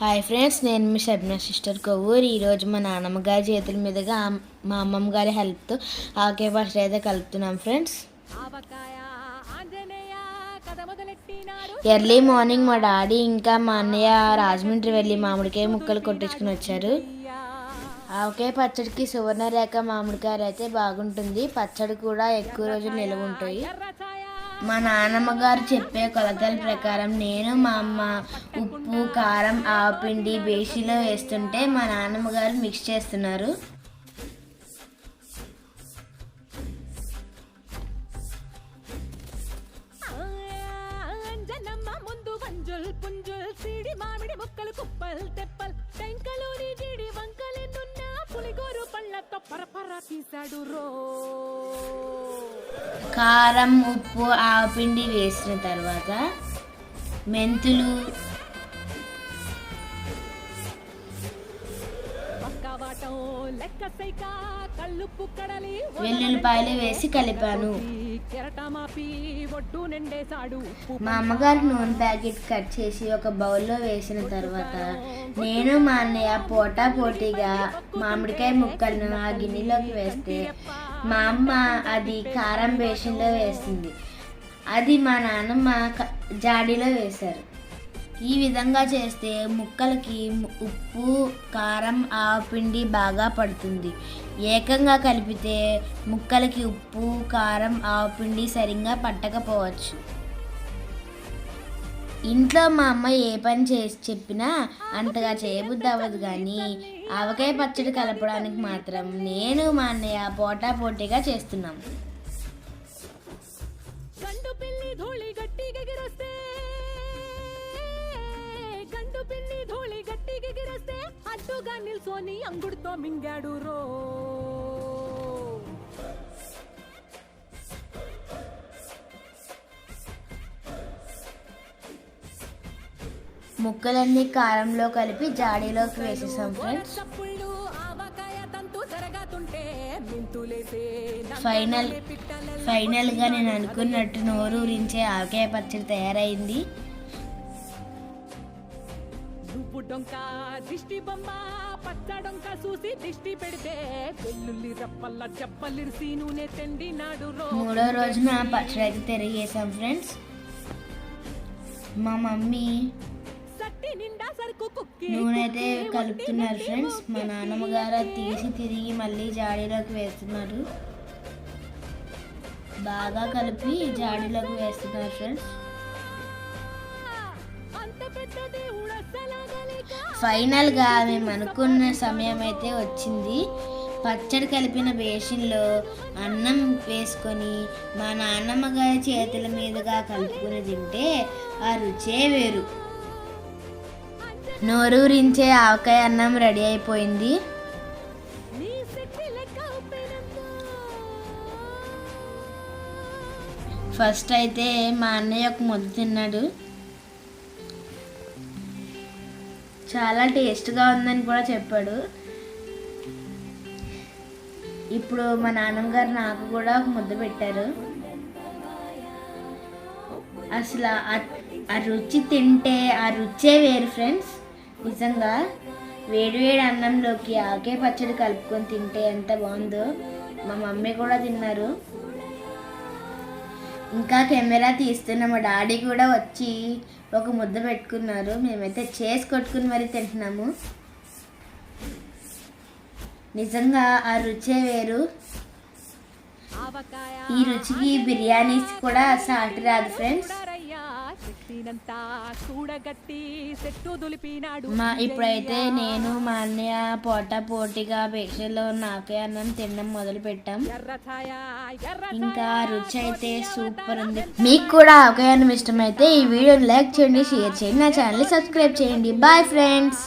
Hi friends, నేను మీ Shabna sister Kovvur. ఈరోజు మా నాన్నమ్మ గారి చేతుల మీదుగా మా అమ్మమ్మ గారి హెల్ప్తో ఆకే పచ్చడి అయితే కలుపుతున్నాం ఫ్రెండ్స్. ఎర్లీ మార్నింగ్ మా డాడీ ఇంకా మా అన్నయ్య రాజమండ్రి వెళ్ళి మామిడికాయ ముక్కలు కొట్టించుకుని వచ్చారు. ఆవకాయ పచ్చడికి సువర్ణరేఖ మామిడికాయలు అయితే బాగుంటుంది. పచ్చడి కూడా ఎక్కువ రోజులు నిల్వ ఉంటాయి. మా నాన్నమ్మ గారు చెప్పే కొలతల ప్రకారం నేను మా అమ్మ ఉప్పు, కారం, ఆవపిండి బేసిలో వేస్తుంటే మా నాన్నమ్మ గారు మిక్స్ చేస్తున్నారు. కారం, ఉప్పు, ఆవపిండి వేసిన తర్వాత మెంతులు, వెల్లుల్లిపాయలు వేసి కలిపాను. మా అమ్మగారు నూనె ప్యాకెట్ కట్ చేసి ఒక బౌల్లో వేసిన తర్వాత నేను మా అన్నయ్య పోటాపోటీగా మామిడికాయ ముక్కలను ఆ గిన్నెలోకి వేస్తే మా అమ్మ అది కారం బేషన్లో వేసింది. అది మా నాన్నమ్మ జాడీలో వేశారు. ఈ విధంగా చేస్తే ముక్కలకి ఉప్పు, కారం, ఆవపిండి బాగా పడుతుంది. ఏకంగా కలిపితే ముక్కలకి ఉప్పు, కారం, ఆవపిండి సరిగ్గా పట్టకపోవచ్చు. ఇంట్లో మా అమ్మ ఏ పని చేసి చెప్పినా అంతగా చేయబుద్ధి అవ్వదు, కానీ ఆవకాయ పచ్చడి కలపడానికి మాత్రం నేను మా అన్నయ్య పోటాపోటీగా చేస్తున్నాం. అడ్డుగా నిల్సోని అంగుడితో మింగాడు రో. ముక్కలన్నీ కారంలో కలిపి జాడీలోకి వేసేసాం ఫ్రెండ్స్. ఫైనల్గా నేను అనుకున్నట్టు నోరూరించే ఆవకాయ పచ్చడి తయారైంది. దిష్టి బొమ్మ పచ్చడొంక చూసి దిష్టి పెడితే వెల్లుల్లి రప్పల్ల చెప్పలిరిసి నూనె తెండినాడు రో. 3వ రోజున పచ్చడి అయితే తిరిగేసాం ఫ్రెండ్స్. మా మమ్మీ నూనె అయితే కలుపుతున్నారు ఫ్రెండ్స్. మా నాన్నమ్మ గారు తీసి తిరిగి మళ్ళీ జాడీలోకి వేస్తున్నారు. బాగా కలిపి జాడీలోకి వేస్తున్నారు ఫ్రెండ్స్. ఫైనల్గా మేము అనుకున్న సమయం అయితే వచ్చింది. పచ్చడి కలిపిన బేసిన్లో అన్నం వేసుకొని మా నాన్నమ్మ గారి చేతుల మీదుగా కలుపుకొని తింటే ఆ రుచే వేరు. నోరూరించే ఆవకాయ అన్నం రెడీ అయిపోయింది. ఫస్ట్ అయితే మా అన్నయ్య ఒక ముద్ద తిన్నాడు. చాలా టేస్ట్గా ఉందని కూడా చెప్పాడు. ఇప్పుడు మా నాన్నగారు నాకు కూడా ఒక ముద్ద పెట్టారు. అసలు ఆ రుచి తింటే ఆ రుచే వేరు ఫ్రెండ్స్. నిజంగా వేడివేడి అన్నంలోకి ఆకే పచ్చడి కలుపుకొని తింటే ఎంత బాగుందో. మా మమ్మీ కూడా తిన్నారు. ఇంకా కెమెరా తీస్తున్న మా డాడీ కూడా వచ్చి ఒక ముద్ద పెట్టుకున్నారు. మేమైతే చేసి కొట్టుకుని మరీ తింటున్నాము. నిజంగా ఆ రుచే వేరు. ఈ రుచికి బిర్యానీస్ కూడా సాటి రాదు ఫ్రెండ్స్. ఇప్పుడైతే నేను మా అన్నయ్య పోటాపోటీగా బేషన్లో ఉన్న ఆవకాయ అన్నం తినడం మొదలు పెట్టాం. ఇంకా రుచి అయితే సూపర్ ఉంది. మీకు కూడా ఆవకాయ అన్నం ఇష్టమైతే ఈ వీడియోని లైక్ చేయండి, షేర్ చేయండి, నా ఛానల్ని సబ్స్క్రైబ్ చేయండి. Bye friends.